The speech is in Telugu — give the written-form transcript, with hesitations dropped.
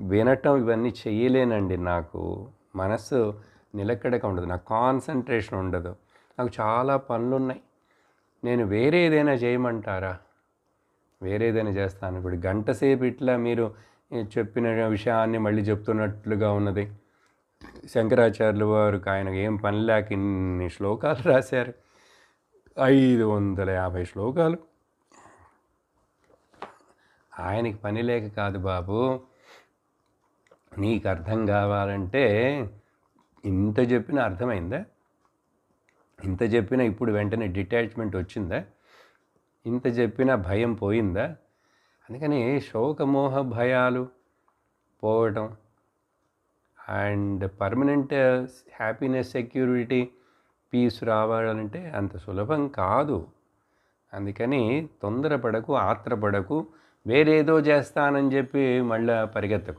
వినటం ఇవన్నీ చెయ్యలేనండి. నాకు మనసు నిలకడగా ఉండదు. నాకు కాన్సంట్రేషన్ ఉండదు. నాకు చాలా పనులున్నాయి. నేను వేరే ఏదైనా చేయమంటారా? వేరే ఏదైనా చేస్తాను. ఇప్పుడు గంట సేపు ఇట్లా మీరు చెప్పిన విషయాన్ని మళ్ళీ చెప్తున్నట్లుగా ఉన్నది. శంకరాచార్యులు వారు ఆయనకు ఏం పని లేక ఇన్ని శ్లోకాలు రాశారు. 550 శ్లోకాలు. ఆయనకి పని లేక కాదు బాబు. నీకు అర్థం కావాలంటే ఇంత చెప్పినా అర్థమైందా? ఇంత చెప్పినా ఇప్పుడు వెంటనే డిటాచ్మెంట్ వచ్చిందా? ఇంత చెప్పినా భయం పోయిందా? అందుకని శోకమోహ భయాలు పోవటం and permanent happiness, security, peace రావాలంటే అంత సులభం కాదు. అందుకని తొందరపడకు, ఆత్రపడకు, వేరేదో చేస్తానని చెప్పి మళ్ళీ పరిగెత్తకు.